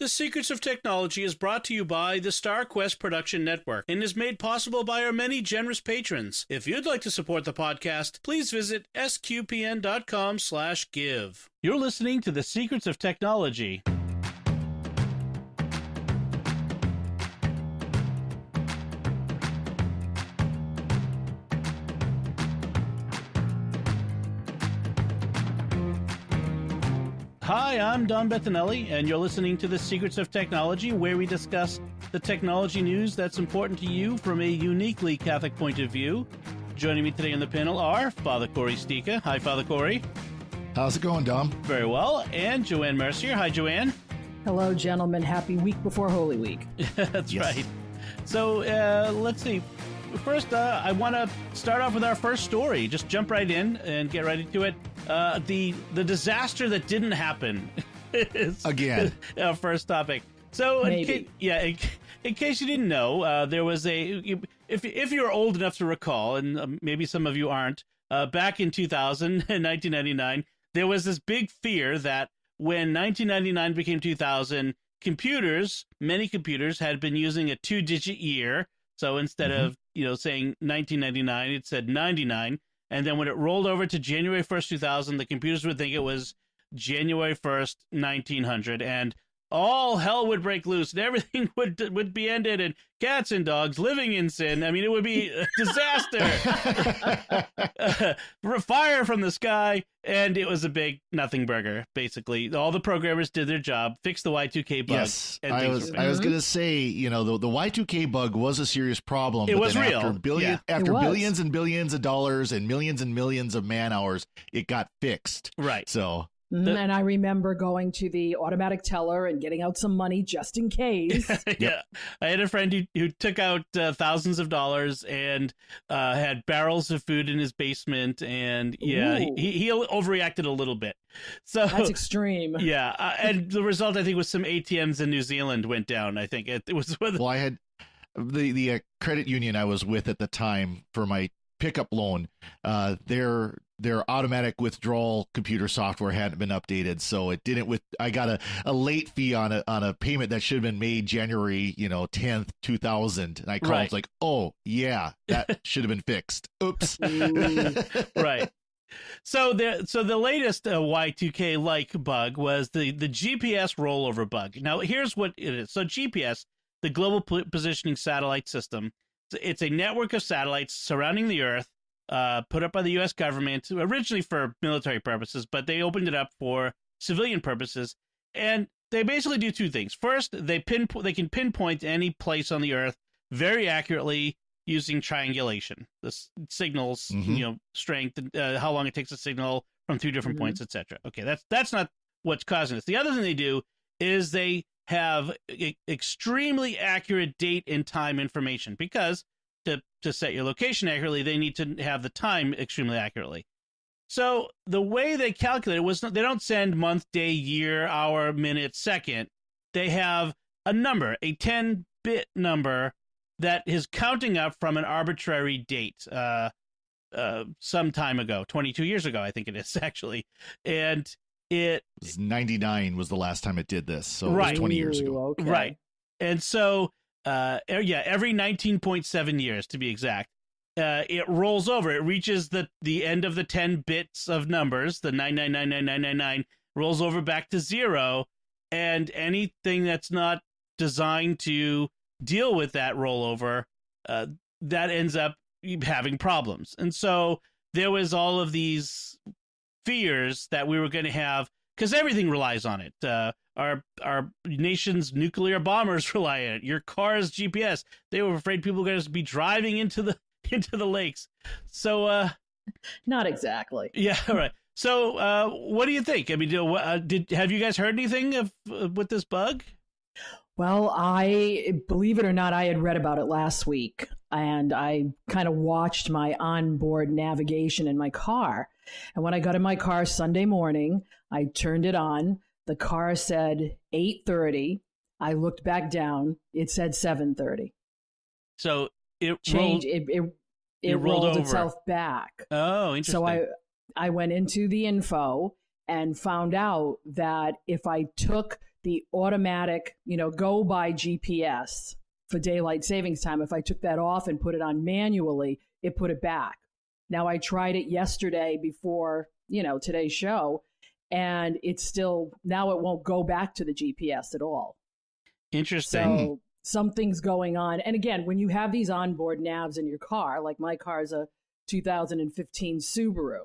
The Secrets of Technology is brought to you by the StarQuest Production Network and is made possible by our many generous patrons. If you'd like to support the podcast, please visit sqpn.com/give. You're listening to The Secrets of Technology. Hi, I'm Don Bettinelli, and you're listening to The Secrets of Technology, where we discuss the technology news that's important to you from a uniquely Catholic point of view. Joining me today on the panel are Father Corey Stika. Hi, Father Corey. How's it going, Dom? Very well. And Joanne Mercier. Hi, Joanne. Hello, gentlemen. Happy week before Holy Week. That's right. So let's see. First, I want to start off with our first story. Just jump right in and get right into it. The disaster that didn't happen is again our first topic. So, in case you didn't know, there was if you're old enough to recall, and maybe some of you aren't, back in 1999, there was this big fear that when 1999 became 2000, many computers had been using a 2-digit year. So instead of saying 1999, it said 99. And then when it rolled over to January 1st, 2000, the computers would think it was January 1st, 1900. And all hell would break loose and everything would be ended, and cats and dogs living in sin. I mean, it would be a disaster. Fire from the sky. And it was a big nothing burger, basically. All the programmers did their job, fixed the Y2K bug. Yes, I was going to say, the Y2K bug was a serious problem. It was real. After billions and billions of dollars and millions of man hours, it got fixed. Right. So... And I remember going to the automatic teller and getting out some money just in case. Yeah. I had a friend who took out thousands of dollars and had barrels of food in his basement. And he overreacted a little bit. So that's extreme. Yeah. And the result, I think, was some ATMs in New Zealand went down. I think it was. Well, I had the credit union I was with at the time for my pickup loan. Their automatic withdrawal computer software hadn't been updated, so it didn't. I got a late fee on a payment that should have been made January 10th, 2000, and I called. Right. Like, oh yeah, that should have been fixed. Oops. Right. So the latest Y2K like bug was the GPS rollover bug. Now here's what it is. So GPS, the Global Positioning Satellite System, it's a network of satellites surrounding the Earth. Put up by the U.S. government, originally for military purposes, but they opened it up for civilian purposes. And they basically do two things. First, they can pinpoint any place on the Earth very accurately using triangulation. The signals, strength, how long it takes a signal from 3 different points, etc. Okay, that's not what's causing this. The other thing they do is they have extremely accurate date and time information, because to set your location accurately, they need to have the time extremely accurately. So the way they calculate it was, they don't send month, day, year, hour, minute, second. They have a number, a 10-bit number that is counting up from an arbitrary date some time ago, 22 years ago, I think it is, actually. And it was 99 was the last time it did this. So it was 20 years ago. Okay. Right. And so every 19.7 years, to be exact, it rolls over. It reaches the end of the 10 bits of numbers, the 9999999, rolls over back to 0, and anything that's not designed to deal with that rollover, that ends up having problems. And so there was all of these fears that we were going to have, because everything relies on it. Our nation's nuclear bombers rely on it. Your car's GPS. They were afraid people were going to be driving into the lakes. So not exactly. Yeah, right. So what do you think? I mean, have you guys heard anything with this bug? Well, believe it or not, I had read about it last week, and I kind of watched my onboard navigation in my car. And when I got in my car Sunday morning, I turned it on. The car said 8:30. I looked back down. It said 7:30. So it changed. It rolled itself back. Oh, interesting. So I went into the info and found out that if I took the automatic, go by GPS for daylight savings time. If I took that off and put it on manually, it put it back. Now I tried it yesterday before, today's show, and it's still, now it won't go back to the GPS at all. Interesting. So something's going on. And again, when you have these onboard navs in your car, like my car's a 2015 Subaru,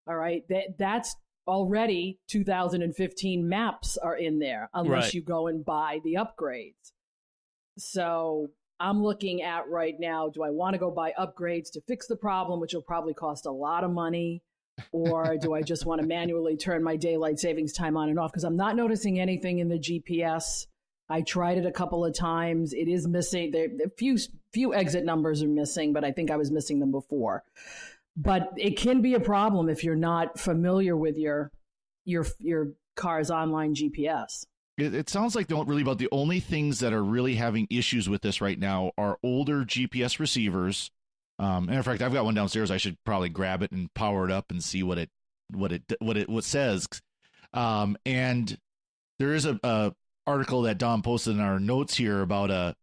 all right, that's already 2015 maps are in there, unless you go and buy the upgrades. So I'm looking at right now, do I want to go buy upgrades to fix the problem, which will probably cost a lot of money? Or do I just want to manually turn my daylight savings time on and off? Because I'm not noticing anything in the GPS. I tried it a couple of times. It is missing. A few exit numbers are missing, but I think I was missing them before. But it can be a problem if you're not familiar with your car's online GPS. It sounds like really about the only things that are really having issues with this right now are older GPS receivers. And in fact, I've got one downstairs. I should probably grab it and power it up and see what it says. And there is a article that Don posted in our notes here about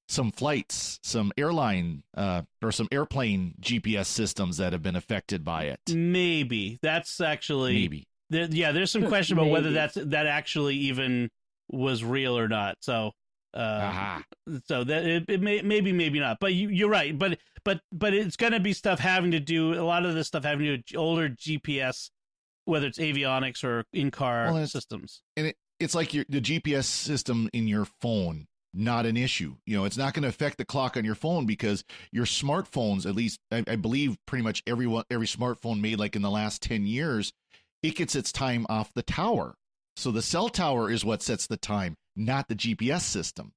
some flights, some airline or some airplane GPS systems that have been affected by it. Maybe that's actually there's some question about whether that actually even was real or not. So so that it maybe not. But you're right. But it's going to be stuff having to do, a lot of this stuff having to do with older GPS, whether it's avionics or in-car systems. And it's like the GPS system in your phone, not an issue. It's not going to affect the clock on your phone because your smartphones, at least I believe pretty much every smartphone made like in the last 10 years, it gets its time off the tower. So the cell tower is what sets the time, not the GPS system.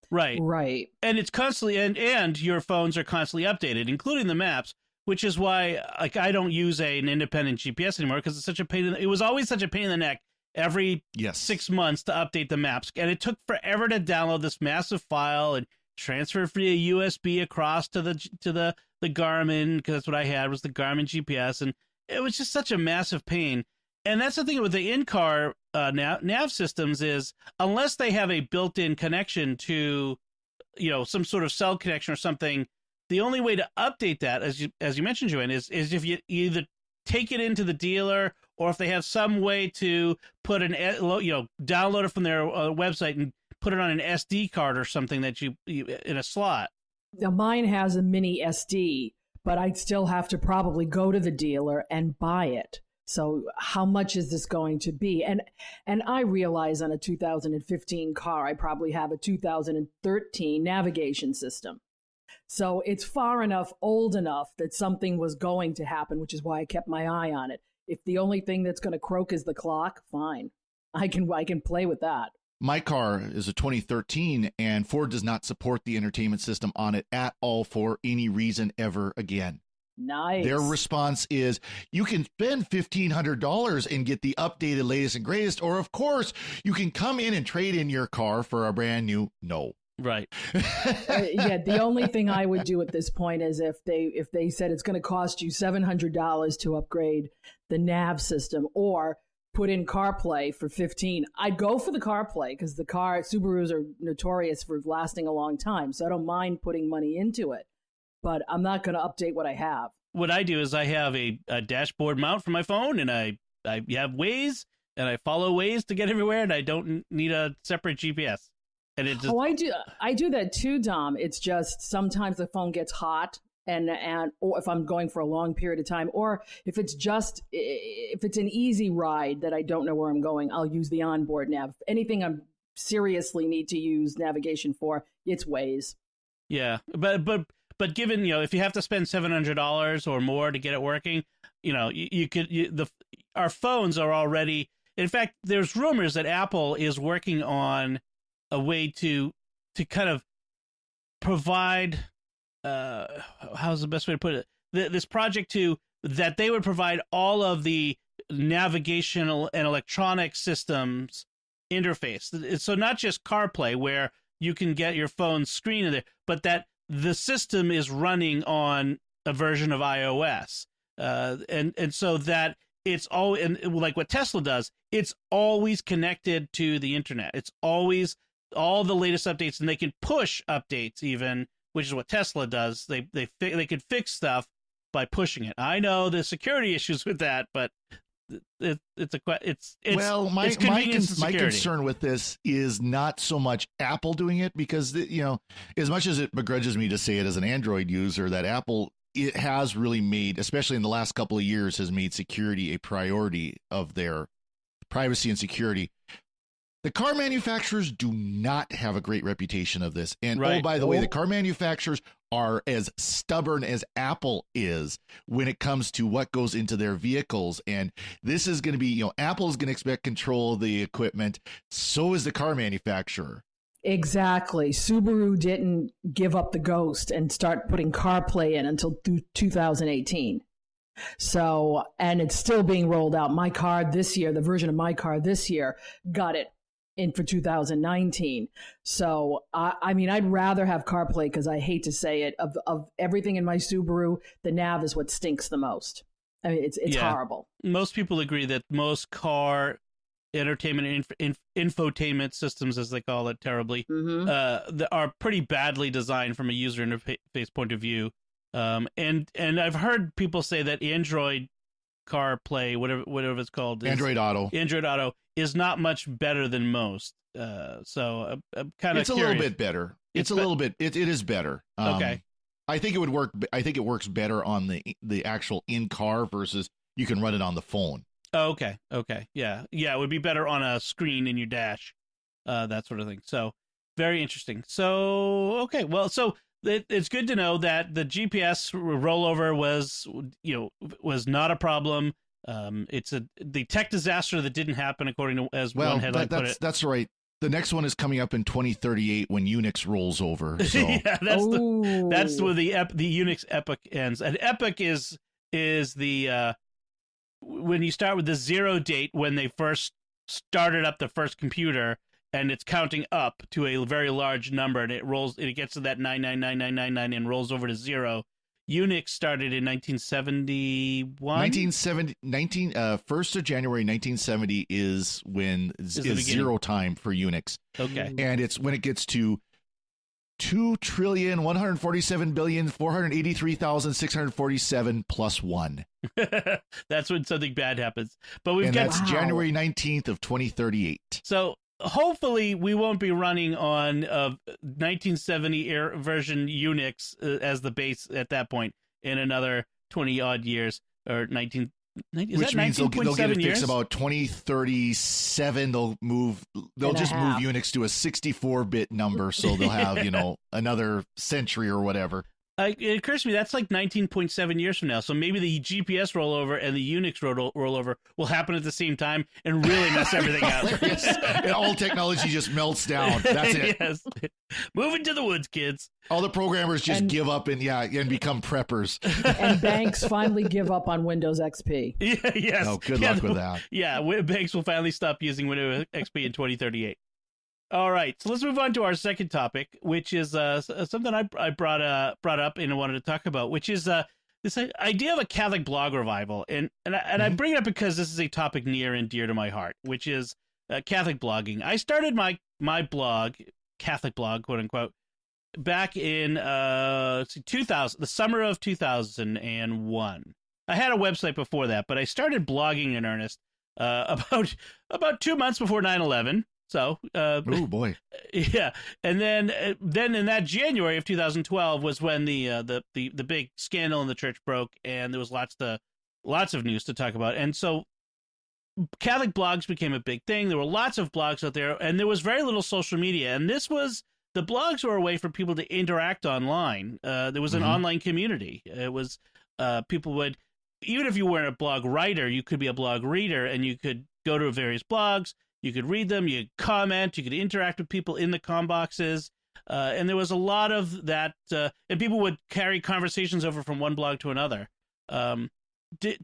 Right. And it's constantly, and your phones are constantly updated, including the maps, which is why I don't use an independent GPS anymore, because it's such a pain. It was always such a pain in the neck every 6 months to update the maps. And it took forever to download this massive file and transfer it via USB across to the Garmin, because that's what I had, was the Garmin GPS. And it was just such a massive pain. And that's the thing with the in-car nav systems is, unless they have a built-in connection to, some sort of cell connection or something, the only way to update that, as you mentioned, Joanne, is if you either take it into the dealer, or if they have some way to put download it from their website and put it on an SD card or something that you in a slot. Now, mine has a mini SD, but I'd still have to probably go to the dealer and buy it. So how much is this going to be? And I realize on a 2015 car, I probably have a 2013 navigation system. So it's far enough, old enough that something was going to happen, which is why I kept my eye on it. If the only thing that's going to croak is the clock, fine. I can play with that. My car is a 2013, and Ford does not support the entertainment system on it at all for any reason ever again. Nice. Their response is, you can spend $1,500 and get the updated latest and greatest, or of course, you can come in and trade in your car for a brand new. No. Right. The only thing I would do at this point is if they said it's going to cost you $700 to upgrade the nav system or put in CarPlay for $15, I'd go for the CarPlay, because Subarus are notorious for lasting a long time. So I don't mind putting money into it, but I'm not going to update what I have. What I do is I have a dashboard mount for my phone, and I have Waze, and I follow Waze to get everywhere, and I don't need a separate GPS. And it just... I do that too, Dom. It's just sometimes the phone gets hot, and or if I'm going for a long period of time, or if it's an easy ride that I don't know where I'm going, I'll use the onboard nav. If anything I seriously need to use navigation for, it's Waze. Yeah, but given, if you have to spend $700 or more to get it working, our phones are already. In fact, there's rumors that Apple is working on a way to kind of provide. How's the best way to put it? This project that they would provide all of the navigational and electronic systems interface. So not just CarPlay, where you can get your phone screen in there, but that the system is running on a version of iOS, and so that it's all, and like what Tesla does, it's always connected to the internet. It's always all the latest updates, and they can push updates even, which is what Tesla does. They could fix stuff by pushing it. I know there's security issues with that, but it's well, my convenience and my security. concern with this is not so much Apple doing it, because as much as it begrudges me to say it as an Android user, that Apple, it has really made, especially in the last couple of years, has made security a priority of their privacy and security. The car manufacturers do not have a great reputation of this. And Right. oh, by the way, the car manufacturers are as stubborn as Apple is when it comes to what goes into their vehicles. And this is going to be, Apple's going to expect control of the equipment. So is the car manufacturer. Exactly. Subaru didn't give up the ghost and start putting CarPlay in until 2018. So, and it's still being rolled out. My car this year, the version of my car this year, got it in for 2019. So, I mean, I'd rather have CarPlay, because I hate to say it, of everything in my Subaru, the nav is what stinks the most. I mean, it's horrible. Most people agree that most car entertainment and infotainment systems, as they call it terribly, are pretty badly designed from a user interface point of view. And I've heard people say that Android CarPlay, whatever it's called, Android Auto is not much better than most. So I'm kind of It's a little bit better. It is better. Okay. I think it would work. I think it works better on the actual in-car versus you can run it on the phone. Oh, okay. Yeah. It would be better on a screen in your dash, that sort of thing. So very interesting. So, okay. Well, so it's good to know that the GPS rollover was not a problem. It's the tech disaster that didn't happen, according to one headline put it. That's right. The next one is coming up in 2038 when Unix rolls over. So yeah, that's where the Unix epoch ends. An epoch is the when you start with the 0 date, when they first started up the first computer, and it's counting up to a very large number, and it gets to that 99999 and rolls over to 0. Unix started in 1971. 1st of January 1970 is when is zero time for Unix. Okay. And it's when it gets to 2,147,483,647 plus 1. That's when something bad happens. But that's January 19th of 2038. So hopefully we won't be running on 1970 version Unix as the base at that point in another 20 odd years, or 19. Which means they'll get it fixed about 2037. They'll just move Unix to a 64-bit number, so they'll have another century or whatever. It occurs to me that's like 19.7 years from now. So maybe the GPS rollover and the Unix rollover will happen at the same time and really mess everything up. Yes. And all technology just melts down. That's it. Yes. Moving to the woods, kids. All the programmers just give up and become preppers. And banks finally give up on Windows XP. Yeah, yes. Oh, good luck with that. Yeah, banks will finally stop using Windows XP in 2038. All right, so let's move on to our second topic, which is something I brought up and wanted to talk about, which is this idea of a Catholic blog revival, and I bring it up because this is a topic near and dear to my heart, which is Catholic blogging. I started my blog, Catholic blog, quote unquote, back in 2000, the summer of 2001. I had a website before that, but I started blogging in earnest about 2 months before 9/11. So, oh boy, yeah, and then in that January of 2012 was when the big scandal in the church broke, and there was lots of news to talk about, and so Catholic blogs became a big thing. There were lots of blogs out there, and there was very little social media, and the blogs were a way for people to interact online. There was an online community. It was people would, even if you weren't a blog writer, you could be a blog reader, and you could go to various blogs. You could read them, you could comment, you could interact with people in the com boxes, and there was a lot of that, and people would carry conversations over from one blog to another. Do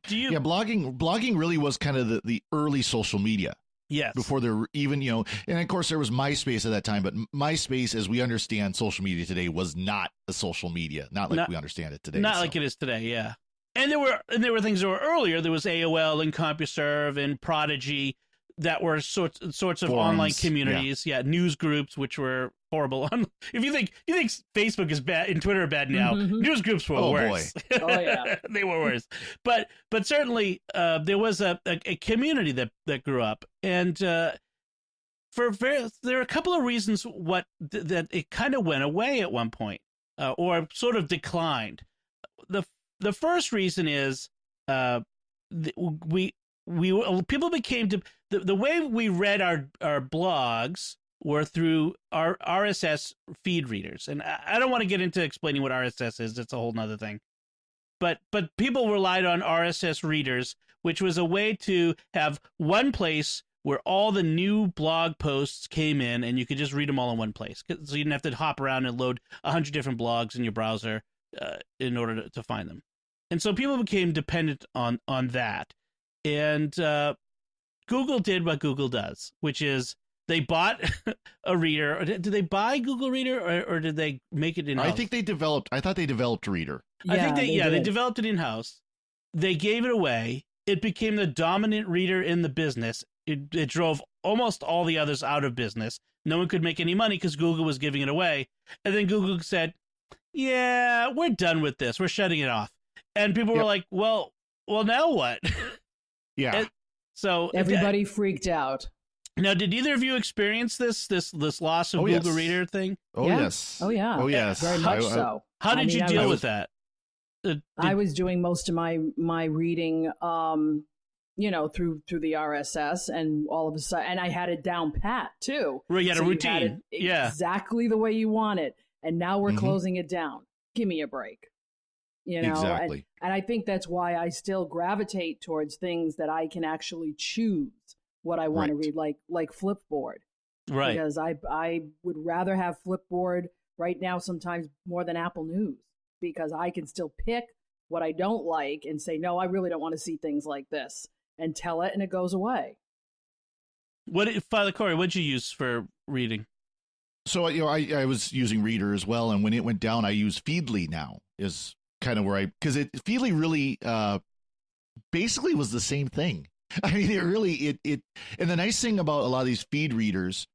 you? Yeah, blogging really was kind of the early social media. Yes. Before there were even, and of course there was MySpace at that time, but MySpace, as we understand social media today, was not a social media, not like we understand it today. Not like it is today, yeah. And there were things that were earlier. There was AOL and CompuServe and Prodigy that were sorts of Forums, online communities. Yeah, news groups, which were horrible. If you think Facebook is bad and Twitter are bad now, news groups were worse. Boy. Oh yeah, they were worse. But certainly there was a community that grew up, and there are a couple of reasons that it kind of went away at one point, or sort of declined. The first reason is people became the way we read our blogs were through our RSS feed readers, and I don't want to get into explaining what RSS is. It's a whole nother thing. But people relied on RSS readers, which was a way to have one place where all the new blog posts came in, and you could just read them all in one place. So you didn't have to hop around and load 100 different blogs in your browser in order to find them. And so people became dependent on that. And Google did what Google does, which is they bought a reader. Did they buy Google Reader, or did they make it in-house? I thought they developed Reader. Yeah, I think they developed it in-house. They gave it away. It became the dominant reader in the business. It drove almost all the others out of business. No one could make any money because Google was giving it away. And then Google said, yeah, we're done with this. We're shutting it off. And people were like, well, now what? Yeah. So everybody freaked out. Now, did either of you experience this loss of Google Reader thing? Oh, yeah. yes. Oh, yeah. Oh, yes. Very much so. How did you deal with that? I was doing most of my reading, through the RSS, and all of a sudden, and I had it down pat too. Right, you had a routine. You had it exactly the way you want it, and now we're closing it down. Give me a break. Exactly. And I think that's why I still gravitate towards things that I can actually choose what I want to read, like Flipboard. Right. Because I would rather have Flipboard right now sometimes more than Apple News, because I can still pick what I don't like and say, no, I really don't want to see things like this, and tell it, and it goes away. Father Corey, what'd you use for reading? So, I was using Reader as well, and when it went down, I use Feedly now, is kind of where because Feedly really basically was the same thing. I mean, it and the nice thing about a lot of these feed readers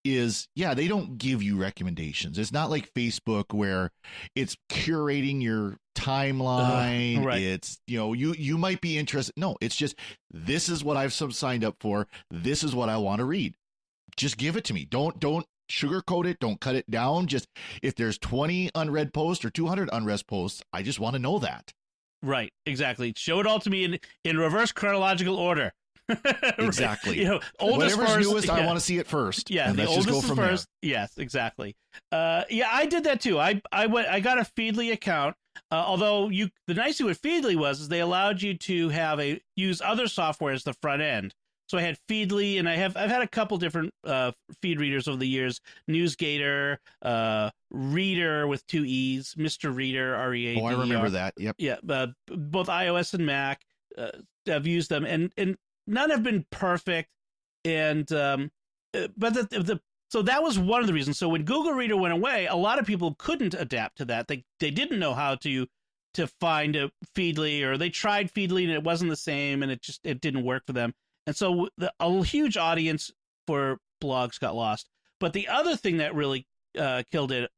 is, they don't give you recommendations. It's not like Facebook where it's curating your timeline. Right. It's, you might be interested. No, it's just, this is what I've signed up for. This is what I want to read. Just give it to me. Don't sugarcoat it. Don't cut it down. Just, if there's 20 unread posts or 200 unread posts, I just want to know that. Right, exactly. Show it all to me in reverse chronological order. Exactly. Oldest Whatever's first, newest, I want to see it first. Yeah, the oldest is first. There. Yes, exactly. I did that too. I got a Feedly account. Although the nice thing with Feedly was they allowed you to use other software as the front end. So I had Feedly, and I've had a couple different feed readers over the years. NewsGator, Reader with 2 E's, Mr. Reader, READER. Oh, I remember that. Yep. Yeah, both iOS and Mac have used them, and none have been perfect. And but so that was one of the reasons. So when Google Reader went away, a lot of people couldn't adapt to that. They didn't know how to find a Feedly, or they tried Feedly and it wasn't the same, and it didn't work for them. And so a huge audience for blogs got lost. But the other thing that really killed it,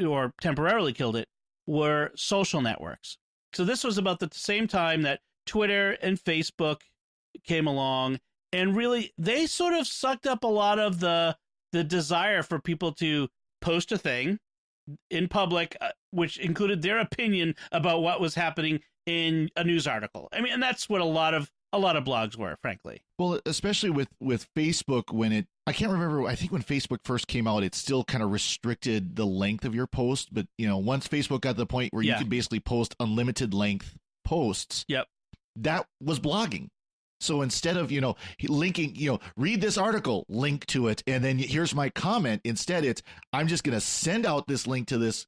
or temporarily killed it, were social networks. So this was about the same time that Twitter and Facebook came along, and really they sort of sucked up a lot of the desire for people to post a thing in public, which included their opinion about what was happening in a news article. I mean, and that's what a lot of blogs were, frankly. Well, especially with Facebook, I can't remember, I think when Facebook first came out, it still kind of restricted the length of your post. But, once Facebook got to the point where you could basically post unlimited length posts, that was blogging. So instead of, linking, read this article, link to it, and then here's my comment. Instead, it's, I'm just going to send out this link to this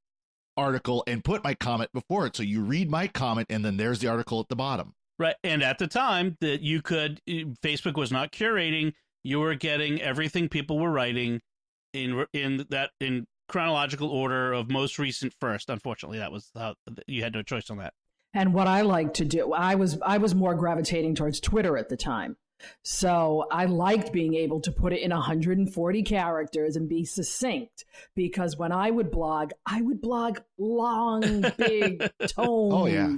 article and put my comment before it. So you read my comment, and then there's the article at the bottom. Right. And at the time that Facebook was not curating, you were getting everything people were writing in chronological order of most recent first. Unfortunately, that was how you had no choice on that. And what I like to do, I was more gravitating towards Twitter at the time. So I liked being able to put it in 140 characters and be succinct, because when I would blog long, big tomes. Oh, yeah.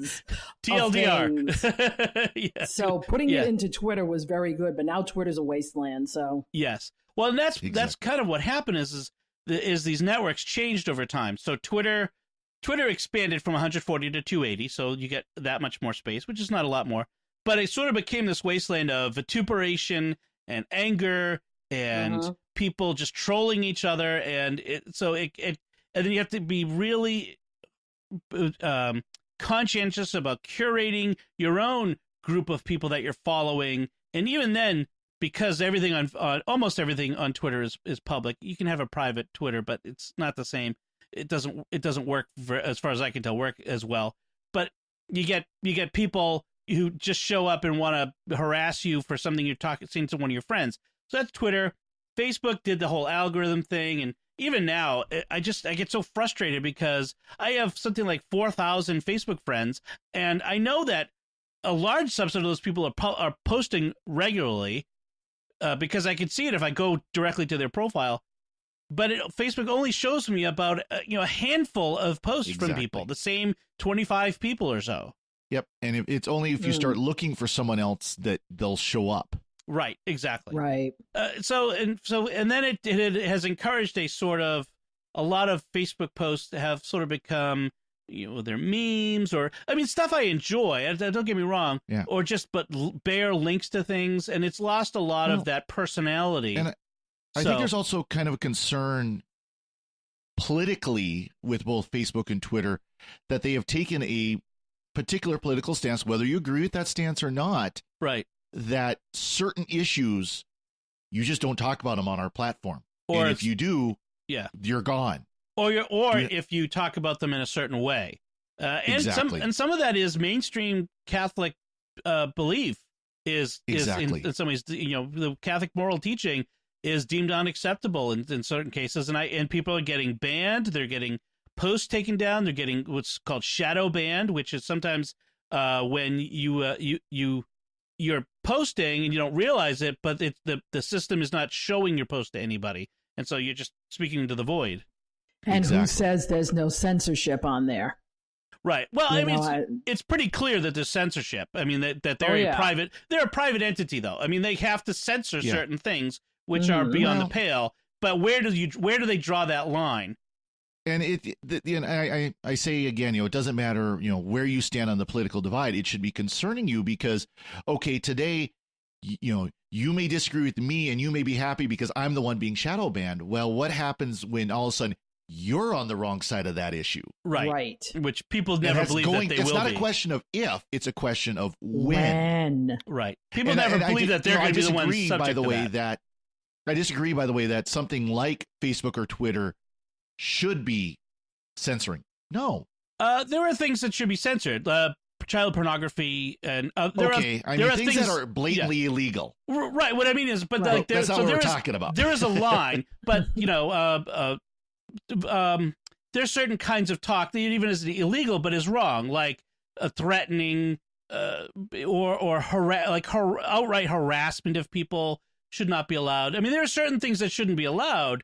TLDR. Yeah. So putting it into Twitter was very good, but now Twitter's a wasteland. So yes. Well, and that's kind of what happened is these networks changed over time. So Twitter expanded from 140 to 280, so you get that much more space, which is not a lot more. But it sort of became this wasteland of vituperation and anger and people just trolling each other, and and then you have to be really conscientious about curating your own group of people that you're following. And even then, because everything on almost everything on Twitter is public, you can have a private Twitter, but it's not the same. It doesn't work as far as I can tell work as well. But you get people who just show up and want to harass you for something you're saying to one of your friends. So that's Twitter. Facebook did the whole algorithm thing, and even now, I get so frustrated because I have something like 4,000 Facebook friends, and I know that a large subset of those people are posting regularly because I can see it if I go directly to their profile. But Facebook only shows me about a handful of posts from people, the same 25 people or so. Yep, and it's only if you start looking for someone else that they'll show up. Right, exactly. Right. And then it has encouraged a lot of Facebook posts to have sort of become, they're memes or, stuff I enjoy. Don't get me wrong. Yeah. Or just bare links to things, and it's lost a lot of that personality. And I think there's also kind of a concern politically with both Facebook and Twitter that they have taken a particular political stance, whether you agree with that stance or not. Right. That certain issues, you just don't talk about them on our platform. Or if you do, you're gone. Or if you talk about them in a certain way. Exactly. And some of that is mainstream Catholic belief is in some ways, the Catholic moral teaching is deemed unacceptable in certain cases, and people are getting banned. They're getting posts taken down. They're getting what's called shadow banned, which is sometimes when you're posting and you don't realize it, but the system is not showing your post to anybody, and so you're just speaking into the void. And who says there's no censorship on there? Right. Well, it's pretty clear that there's censorship. That they're private. They're a private entity, though. They have to censor certain things which are beyond the pale. But where do they draw that line? And I say again, it doesn't matter, where you stand on the political divide. It should be concerning you because, okay, today, you may disagree with me and you may be happy because I'm the one being shadow banned. Well, what happens when all of a sudden you're on the wrong side of that issue? Right. Which people never believe that they will be. It's not a question of if, it's a question of when. Right. People never believe that they're going to be the ones subject to that. I disagree, by the way, that something like Facebook or Twitter should be censoring. No. There are things that should be censored. Child pornography and there are things that are blatantly illegal. Right. What I mean is, but that's not what we're talking about. There is a line, but there's certain kinds of talk that even is illegal, but is wrong, like threatening or outright harassment of people should not be allowed. There are certain things that shouldn't be allowed.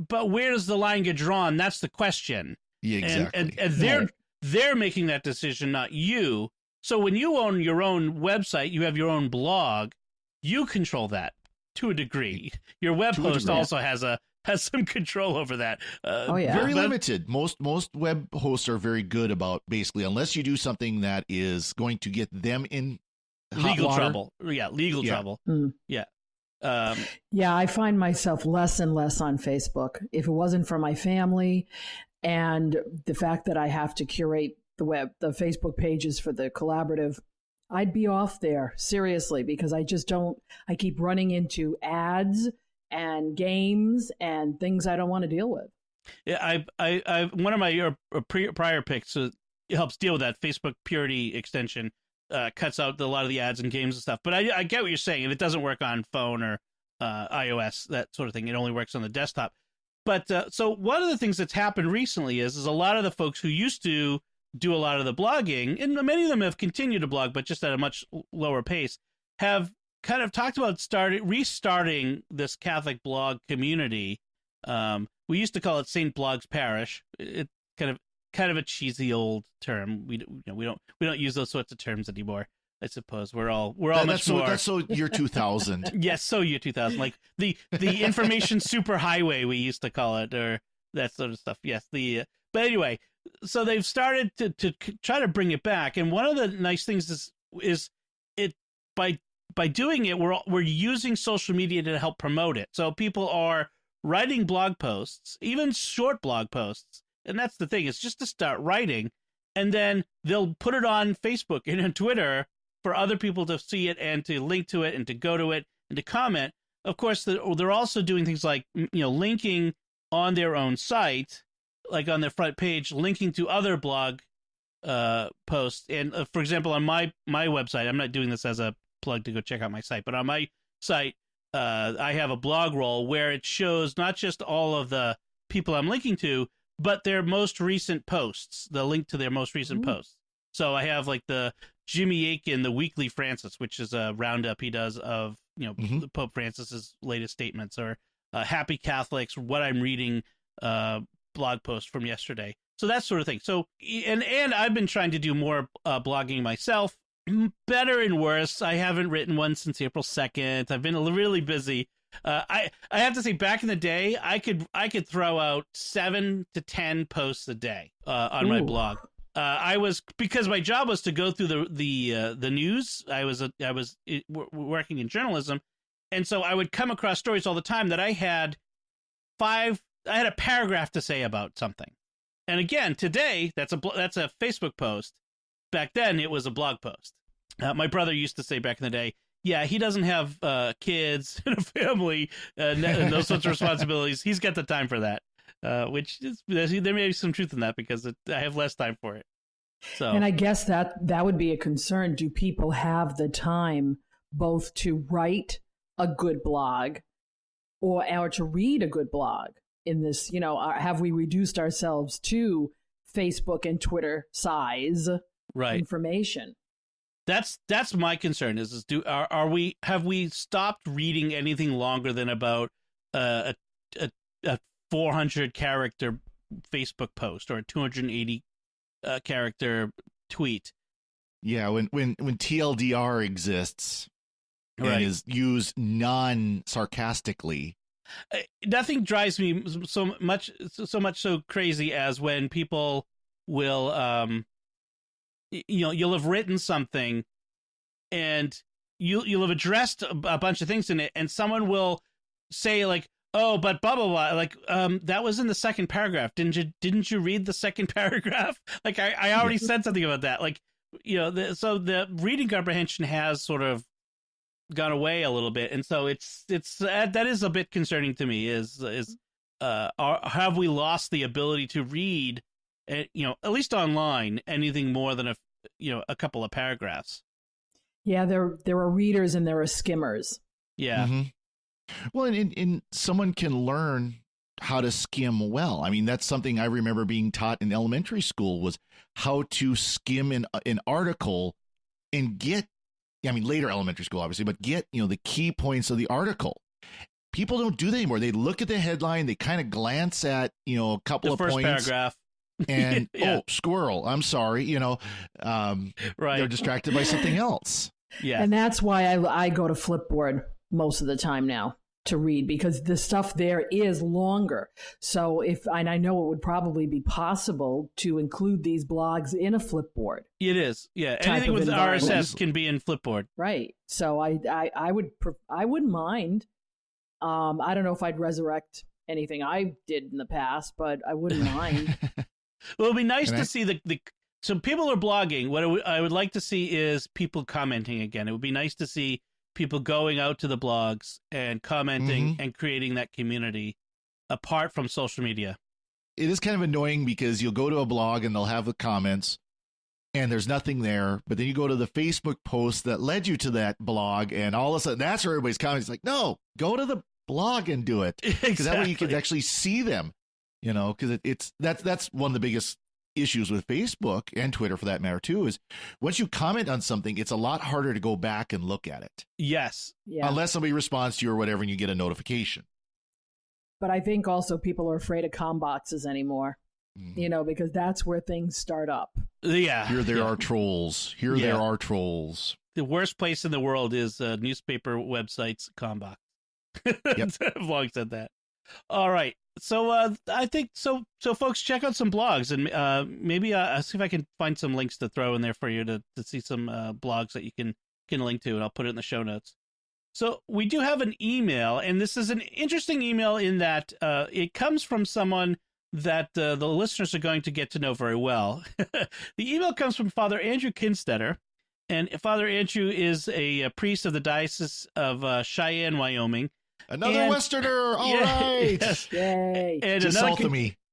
But where does the line get drawn? That's the question. Yeah, exactly. And they're making that decision, not you. So when you own your own website, you have your own blog, you control that to a degree. Your web host also has some control over that. Very limited. Most web hosts are very good about basically, unless you do something that is going to get them in legal trouble. Yeah, legal trouble. Mm. Yeah. I find myself less and less on Facebook. If it wasn't for my family and the fact that I have to curate the Facebook pages for the collaborative, I'd be off there, seriously, because I keep running into ads and games and things I don't want to deal with. Yeah, one of my prior picks helps deal with that. Facebook Purity extension cuts out a lot of the ads and games and stuff. But I get what you're saying, and it doesn't work on phone or iOS, that sort of thing. It only works on the desktop. But so one of the things that's happened recently is a lot of the folks who used to do a lot of the blogging, and many of them have continued to blog, but just at a much lower pace, have kind of talked about restarting this Catholic blog community. We used to call it St. Blog's Parish. It's kind of a cheesy old term. We don't use those sorts of terms anymore. I suppose we're all much more. That's so year 2000. Yes, so year 2000, like the information superhighway we used to call it, or that sort of stuff. Yes, but anyway, so they've started to try to bring it back, and one of the nice things is it by doing it, we're using social media to help promote it. So people are writing blog posts, even short blog posts, and that's the thing. It's just to start writing, and then they'll put it on Facebook and on Twitter for other people to see it and to link to it and to go to it and to comment. Of course, they're also doing things like, linking on their own site, like on their front page, linking to other blog posts. And for example, on my website, I'm not doing this as a plug to go check out my site, but on my site, I have a blog roll where it shows not just all of the people I'm linking to, but their most recent posts, the link to their most recent posts. So I have like the Jimmy Akin, the Weekly Francis, which is a roundup he does of, Pope Francis's latest statements, or Happy Catholics, what I'm reading blog post from yesterday. So that sort of thing. So, and I've been trying to do more blogging myself, better and worse. I haven't written one since April 2nd. I've been really busy. I have to say, back in the day, I could throw out 7 to 10 posts a day on my blog. Because my job was to go through the news. I was working in journalism, and so I would come across stories all the time that I had a paragraph to say about something. And again, today that's a Facebook post. Back then, it was a blog post. My brother used to say back in the day, yeah, he doesn't have kids and a family and those sorts of responsibilities. He's got the time for that. Which is, there may be some truth in that, because I have less time for it. So, and I guess that would be a concern. Do people have the time both to write a good blog or to read a good blog in this? Have we reduced ourselves to Facebook and Twitter size information? That's my concern. Have we stopped reading anything longer than about a 400 character Facebook post or a 280 character tweet? Yeah, when TLDR exists and is used non-sarcastically. Nothing drives me so much so crazy as when people will you'll have written something and you'll have addressed a bunch of things in it, and someone will say like, oh, but blah, blah, blah. Like, that was in the second paragraph. Didn't you read the second paragraph? Like, I already said something about that. Like, so the reading comprehension has sort of gone away a little bit. And so that is a bit concerning to me have we lost the ability to read, at least online, anything more than a couple of paragraphs? Yeah, there are readers and there are skimmers. Yeah. Mm-hmm. Well, and someone can learn how to skim well. I mean, that's something I remember being taught in elementary school, was how to skim an article and get, later elementary school, obviously, but get, the key points of the article. People don't do that anymore. They look at the headline, they kind of glance at, a couple of points. The first paragraph. And, oh, squirrel, I'm sorry, they're distracted by something else. Yeah. And that's why I go to Flipboard most of the time now to read, because the stuff there is longer. So and I know it would probably be possible to include these blogs in a Flipboard. It is. Yeah. Anything with RSS can be in Flipboard. Right. So I wouldn't mind. I don't know if I'd resurrect anything I did in the past, but I wouldn't mind. Well, it'd be nice to see so people are blogging. What I would like to see is people commenting again. It would be nice to see people going out to the blogs and commenting and creating that community apart from social media. It is kind of annoying because you'll go to a blog and they'll have the comments and there's nothing there. But then you go to the Facebook post that led you to that blog, and all of a sudden that's where everybody's commenting. It's like, no, go to the blog and do it. Because that way you can actually see them, because that's one of the biggest issues with Facebook and Twitter for that matter too is once you comment on something, it's a lot harder to go back and look at it. Yes. Yeah. Unless somebody responds to you or whatever and you get a notification. But I think also people are afraid of com boxes anymore, because that's where things start up. Yeah. Here there are trolls. There are trolls. The worst place in the world is newspaper websites, Combox. Yep. I've long said that. All right. So I think so folks, check out some blogs and maybe I'll see if I can find some links to throw in there for you to see some blogs that you can link to, and I'll put it in the show notes. So we do have an email, and this is an interesting email in that it comes from someone that the listeners are going to get to know very well. The email comes from Father Andrew Kinstetter, and Father Andrew is a priest of the Diocese of Cheyenne, Wyoming. Another Westerner, all right. Yes. Yay. And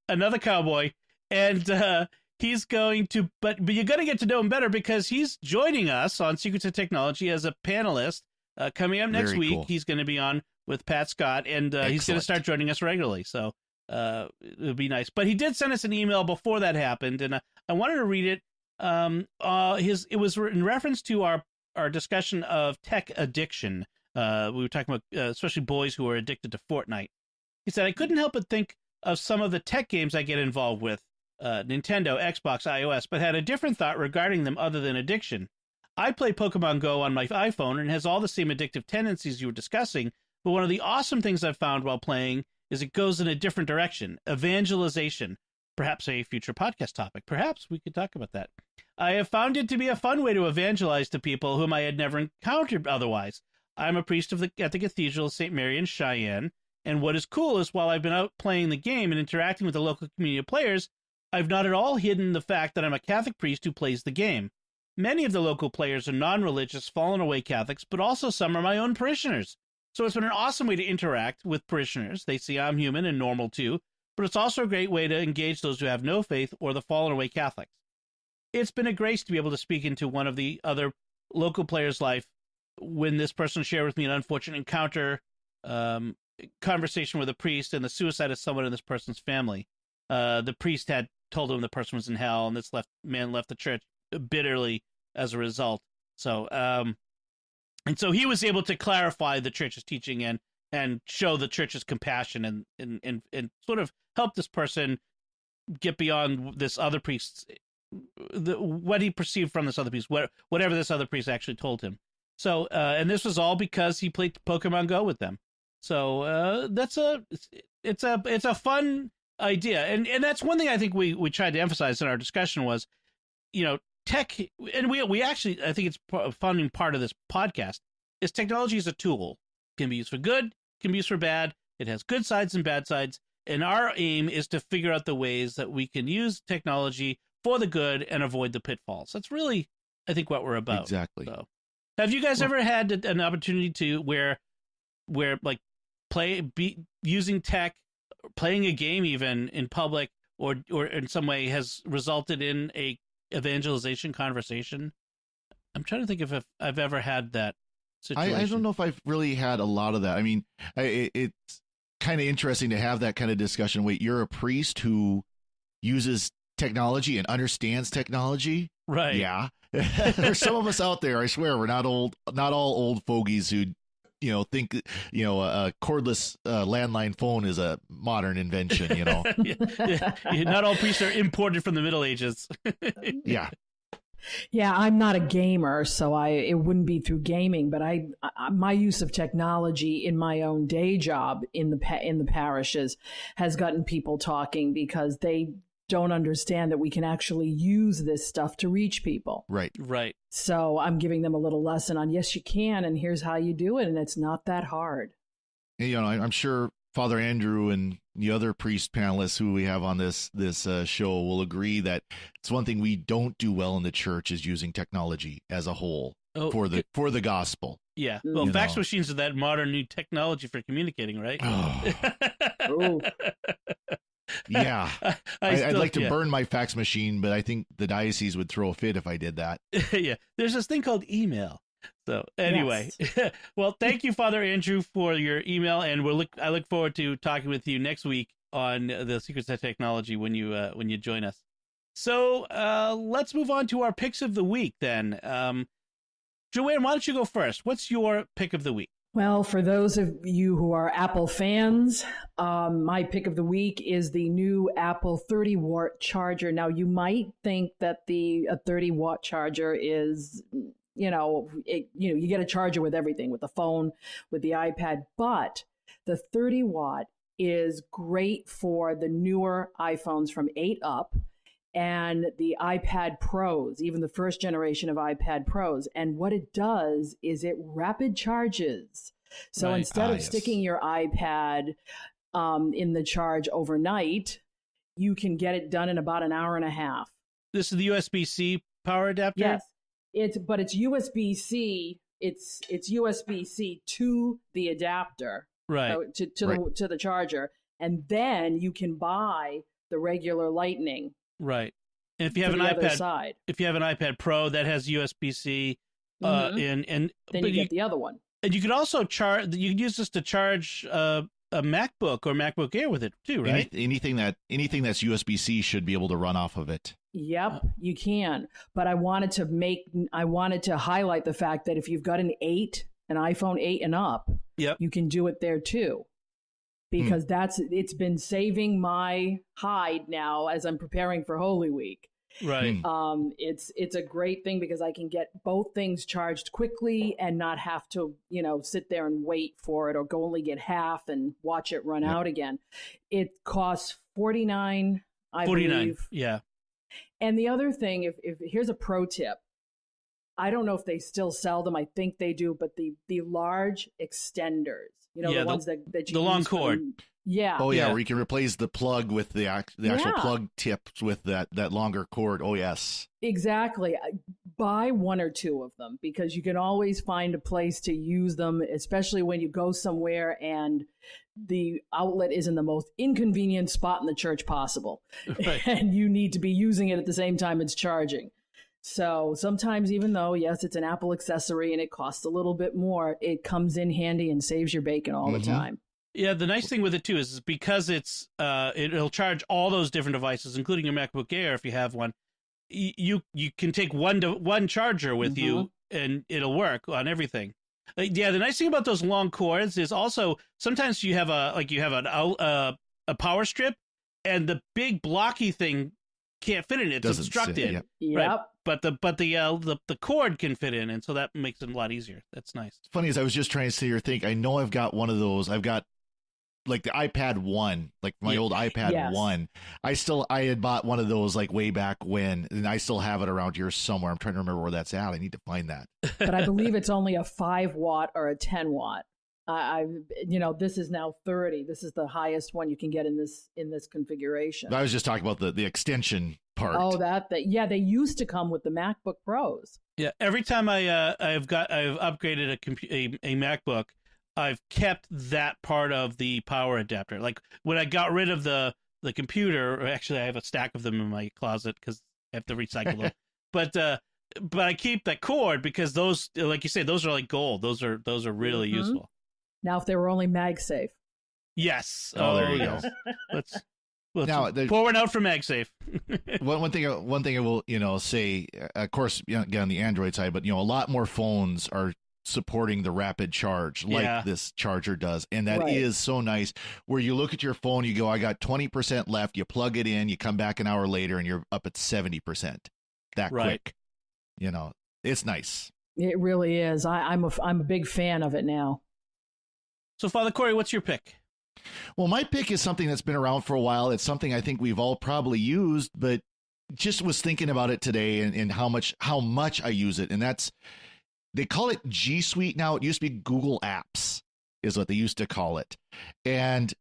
another cowboy. And he's going to, but you're going to get to know him better because he's joining us on Secrets of Technology as a panelist. Coming up next week, he's going to be on with Pat Scott, and he's going to start joining us regularly. So it would be nice. But he did send us an email before that happened, and I wanted to read it. It was in reference to our discussion of tech addiction. We were talking about especially boys who are addicted to Fortnite. He said, I couldn't help but think of some of the tech games I get involved with, Nintendo, Xbox, iOS, but had a different thought regarding them other than addiction. I play Pokemon Go on my iPhone and it has all the same addictive tendencies you were discussing, but one of the awesome things I've found while playing is it goes in a different direction, evangelization. Perhaps a future podcast topic. Perhaps we could talk about that. I have found it to be a fun way to evangelize to people whom I had never encountered otherwise. I'm a priest at the Cathedral of St. Mary in Cheyenne, and what is cool is while I've been out playing the game and interacting with the local community of players, I've not at all hidden the fact that I'm a Catholic priest who plays the game. Many of the local players are non-religious, fallen away Catholics, but also some are my own parishioners. So it's been an awesome way to interact with parishioners. They see I'm human and normal too, but it's also a great way to engage those who have no faith or the fallen away Catholics. It's been a grace to be able to speak into one of the other local players' life when this person shared with me an unfortunate encounter, conversation with a priest, and the suicide of someone in this person's family. The priest had told him the person was in hell, and this man left the church bitterly as a result. So, and so he was able to clarify the church's teaching and show the church's compassion and sort of help this person get beyond this other priest's what he perceived from this other priest, whatever this other priest actually told him. So, and this was all because he played Pokemon Go with them. So it's a fun idea, and that's one thing I think we tried to emphasize in our discussion was, tech, and we actually, I think it's a funding part of this podcast, is technology is a tool. It can be used for good, can be used for bad. It has good sides and bad sides. And our aim is to figure out the ways that we can use technology for the good and avoid the pitfalls. That's really, I think, what we're about. Exactly. So, have you guys ever had an opportunity to where like using tech, playing a game even in public or in some way has resulted in a evangelization conversation? I'm trying to think if I've ever had that situation. I don't know if I've really had a lot of that. I mean, it's kind of interesting to have that kind of discussion. Wait, you're a priest who uses technology and understands technology? Right. Yeah. There's some of us out there, I swear, we're not all old fogies who think a cordless landline phone is a modern invention. Yeah. Not all priests are imported from the Middle Ages. Yeah. Yeah, I'm not a gamer, so it wouldn't be through gaming. But my use of technology in my own day job in the parishes has gotten people talking because they don't understand that we can actually use this stuff to reach people. Right. So I'm giving them a little lesson on, yes, you can, and here's how you do it, and it's not that hard. I'm sure Father Andrew and the other priest panelists who we have on this show will agree that it's one thing we don't do well in the church is using technology as a whole for the gospel. Yeah. Well, fax machines are that modern new technology for communicating, right? Oh. Yeah. I'd like to burn my fax machine, but I think the diocese would throw a fit if I did that. Yeah. There's this thing called email. So anyway, yes. Well, thank you, Father Andrew, for your email, and I look forward to talking with you next week on the Secrets of Technology when you join us. So let's move on to our picks of the week then. Joanne, why don't you go first? What's your pick of the week? Well, for those of you who are Apple fans, my pick of the week is the new Apple 30-watt charger. Now, you might think that a 30-watt charger is, you get a charger with everything, with the phone, with the iPad, but the 30-watt is great for the newer iPhones from 8 up and the iPad Pros, even the first generation of iPad Pros. And what it does is it rapid charges. So instead of sticking your iPad in the charge overnight, you can get it done in about an hour and a half. This is the USB-C power adapter? Yes, it's USB-C. It's USB-C to the adapter, right? To the charger, and then you can buy the regular Lightning. Right. And if you have an iPad Pro that has USB-C, and then you get the other one. And you could also charge. You could use this to charge a MacBook or MacBook Air with it too, right? Anything that's USB-C should be able to run off of it. Yep, you can. But I wanted to highlight the fact that if you've got an iPhone 8 and up, you can do it there too. Because it's been saving my hide now as I'm preparing for Holy Week. Right. It's a great thing because I can get both things charged quickly and not have to, sit there and wait for it or only get half and watch it run out again. It costs $49, I believe. Yeah. And the other thing, if here's a pro tip. I don't know if they still sell them. I think they do, but the large extenders, the ones that you the long cord. Where you can replace the plug with the actual plug tips with that longer cord. Oh, yes. Exactly. Buy one or two of them because you can always find a place to use them, especially when you go somewhere and the outlet is in the most inconvenient spot in the church possible. Right. And you need to be using it at the same time it's charging. So sometimes, even though, yes, it's an Apple accessory and it costs a little bit more, it comes in handy and saves your bacon all the time. Yeah, the nice thing with it, too, is because it'll charge all those different devices, including your MacBook Air if you have one. You can take one charger with you and it'll work on everything. The nice thing about those long cords is also sometimes you have a power strip and the big blocky thing can't fit in it. It's obstructed. Right. But the cord can fit in, and so that makes it a lot easier. That's nice. Funny as I was just trying to sit here think, I know I've got one of those. I've got like the iPad 1, like my old iPad 1. I had bought one of those like way back when, and I still have it around here somewhere. I'm trying to remember where that's at. I need to find that. But I believe it's only a 5-watt or a 10-watt. This is now 30. This is the highest one you can get in this configuration. I was just talking about the extension part. Oh, they used to come with the MacBook Pros. Yeah, every time I've upgraded a MacBook, I've kept that part of the power adapter. Like when I got rid of the computer, or actually I have a stack of them in my closet because I have to recycle them. But I keep that cord because those, like you say, those are like gold. Those are really useful. Now, if they were only MagSafe. Yes. Oh, there you go. Let's pour one out for MagSafe. one thing I will say, of course, again on the Android side, but a lot more phones are supporting the rapid charge like this charger does, and that is so nice. Where you look at your phone, you go, I got 20% left. You plug it in, you come back an hour later, and you're up at 70%. That quick. It's nice. It really is. I'm a big fan of it now. So, Father Corey, what's your pick? Well, my pick is something that's been around for a while. It's something I think we've all probably used, but just was thinking about it today and how much I use it. And they call it G Suite now. It used to be Google Apps is what they used to call it. And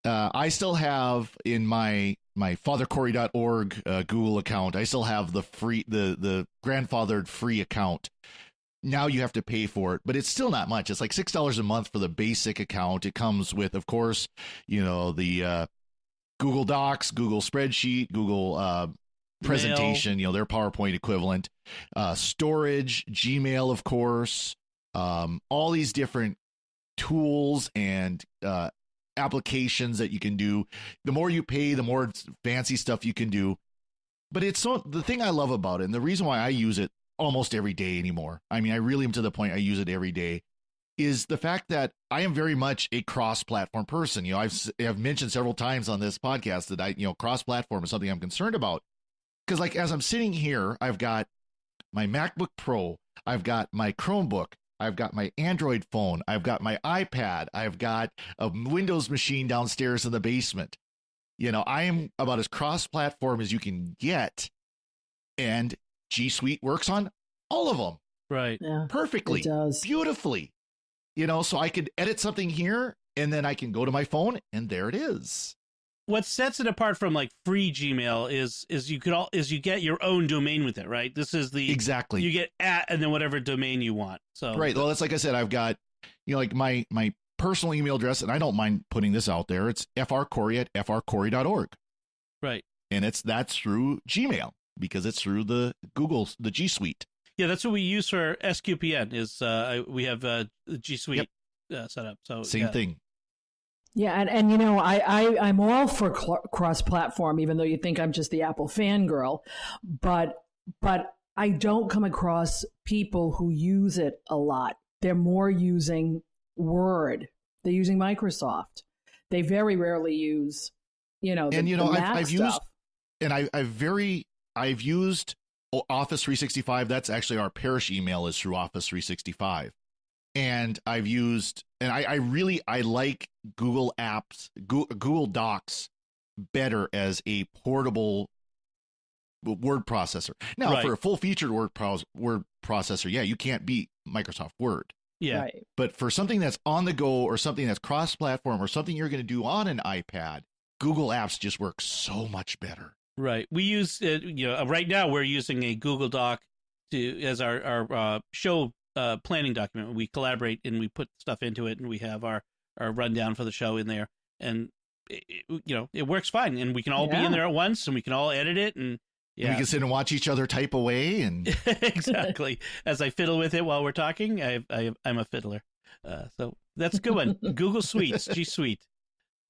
I still have in my fathercorey.org Google account, I still have the grandfathered free account. Now you have to pay for it, but it's still not much. It's like $6 a month for the basic account. It comes with, of course, the Google Docs, Google Spreadsheet, Google Presentation, their PowerPoint equivalent, storage, Gmail, of course, all these different tools and applications that you can do. The more you pay, the more fancy stuff you can do. but it's so, the thing I love about it, and the reason why I use it almost every day anymore, I mean, I really am to the point I use it every day, is the fact that I am very much a cross-platform person. You know, I've mentioned several times on this podcast that cross-platform is something I'm concerned about. Because like, as I'm sitting here, I've got my MacBook Pro, I've got my Chromebook, I've got my Android phone, I've got my iPad, I've got a Windows machine downstairs in the basement. You know, I am about as cross-platform as you can get, and G Suite works on all of them. Right. Yeah, perfectly. it does. Beautifully. You know, so I could edit something here, and then I can go to my phone, and there it is. What sets it apart from like free Gmail is you get your own domain with it, right? This is the exactly you get at and then whatever domain you want. So right. Well, that's like I said, I've got like my personal email address, and I don't mind putting this out there. It's frcorey@frcorey.org. Right. And that's through Gmail because it's through the G Suite. Yeah, that's what we use for SQPN. Is we have G Suite set up. So same thing. Yeah, and I'm all for cross-platform, even though you think I'm just the Apple fangirl, but I don't come across people who use it a lot. They're more using Word. They're using Microsoft. They very rarely use, the Mac stuff. I've used Office 365. That's actually our parish email is through Office 365. And I've used, and I like Google Apps, Google Docs better as a portable word processor. Now, for a full-featured word processor, you can't beat Microsoft Word. Yeah. Right. But for something that's on the go or something that's cross-platform or something you're going to do on an iPad, Google Apps just works so much better. Right. We use, right now we're using a Google Doc as our show planning document. We collaborate and we put stuff into it, and we have our rundown for the show in there, and it works fine, and we can all be in there at once, and we can all edit it, and we can sit and watch each other type away, and exactly. As I fiddle with it while we're talking, I'm a fiddler, so that's a good one. Google Suites, G Suite,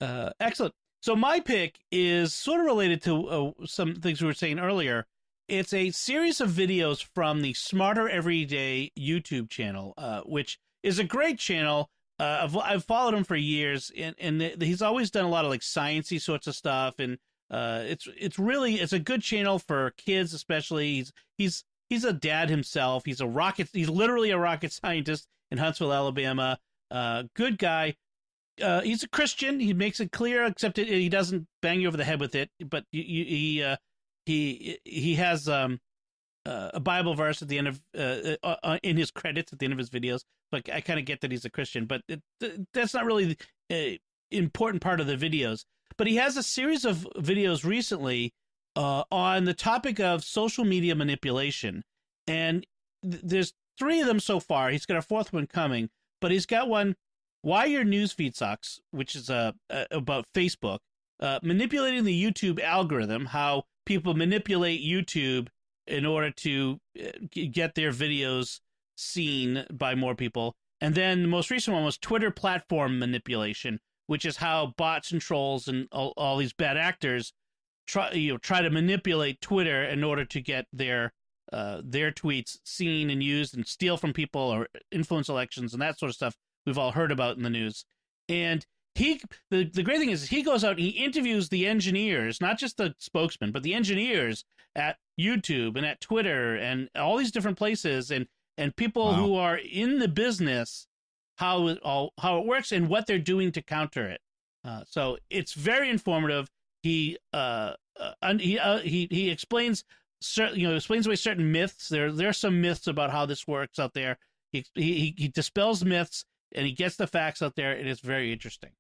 excellent. So my pick is sort of related to some things we were saying earlier. It's a series of videos from the Smarter Everyday YouTube channel, which is a great channel. I've followed him for years, and he's always done a lot of like sciencey sorts of stuff, and it's a good channel for kids, especially. He's a dad himself. He's literally a rocket scientist in Huntsville, Alabama. Good guy. He's a Christian. He makes it clear, except he doesn't bang you over the head with it. But he has a Bible verse at the end of in his credits at the end of his videos. Like, I kind of get that he's a Christian, but that's not really the important part of the videos. But he has a series of videos recently on the topic of social media manipulation, and there's 3 of them so far. He's got a 4th one coming, but he's got one, Why Your Newsfeed Sucks, which is about Facebook manipulating the YouTube algorithm, how people manipulate YouTube in order to get their videos seen by more people. And then the most recent one was Twitter platform manipulation, which is how bots and trolls and all these bad actors try to manipulate Twitter in order to get their tweets seen and used and steal from people or influence elections and that sort of stuff we've all heard about in the news. And the great thing is he goes out and he interviews the engineers, not just the spokesman, but the engineers at YouTube and at Twitter and all these different places, and people who are in the business, how it works and what they're doing to counter it. So it's very informative. He explains explains away certain myths. There are some myths about how this works out there. He dispels myths and he gets the facts out there, and it's very interesting.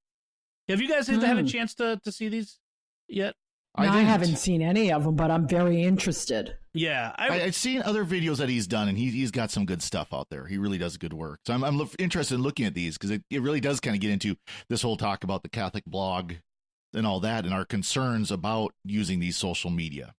Have you guys had a chance to see these yet? I haven't seen any of them, but I'm very interested. Yeah, I've seen other videos that he's done, and he's got some good stuff out there. He really does good work. So I'm interested in looking at these because it really does kind of get into this whole talk about the Catholic blog and all that, and our concerns about using these social media.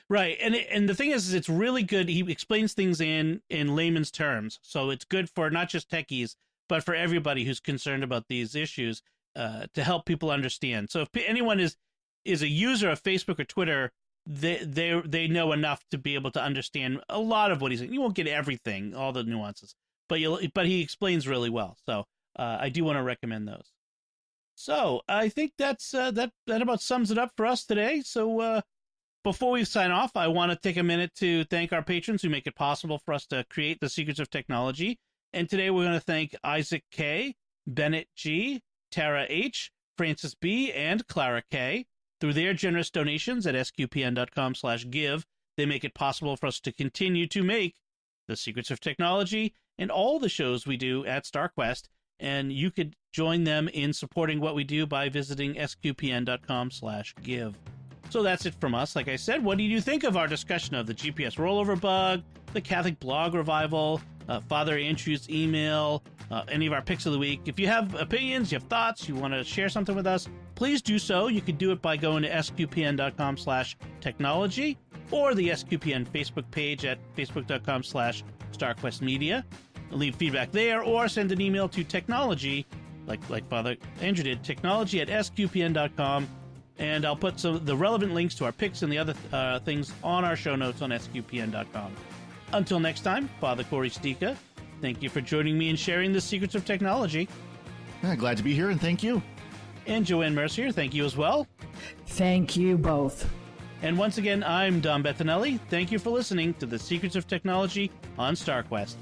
Right, and the thing is it's really good. He explains things in layman's terms, so it's good for not just techies, but for everybody who's concerned about these issues, to help people understand. So if anyone is a user of Facebook or Twitter, they know enough to be able to understand a lot of what he's saying. You won't get everything, all the nuances, but he explains really well. So I do want to recommend those. So I think that's that about sums it up for us today. So before we sign off, I want to take a minute to thank our patrons who make it possible for us to create the Secrets of Technology. And today we're going to thank Isaac K, Bennett G, Tara H, Francis B, and Clara K. Through their generous donations at sqpn.com/give, they make it possible for us to continue to make the Secrets of Technology and all the shows we do at StarQuest. And you could join them in supporting what we do by visiting sqpn.com/give. So that's it from us. Like I said, what do you think of our discussion of the GPS rollover bug, the Catholic blog revival, Father Andrew's email, any of our picks of the week? If you have opinions, you have thoughts, you want to share something with us, please do so. You could do it by going to sqpn.com/technology or the SQPN Facebook page at facebook.com/StarQuestMedia. Leave feedback there or send an email to technology, like Father Andrew did, technology@sqpn.com. And I'll put some of the relevant links to our picks and the other things on our show notes on sqpn.com. Until next time, Father Corey Stika, thank you for joining me and sharing the Secrets of Technology. Glad to be here, and thank you. And Joanne Mercier, thank you as well. Thank you both. And once again, I'm Dom Bettinelli. Thank you for listening to the Secrets of Technology on StarQuest.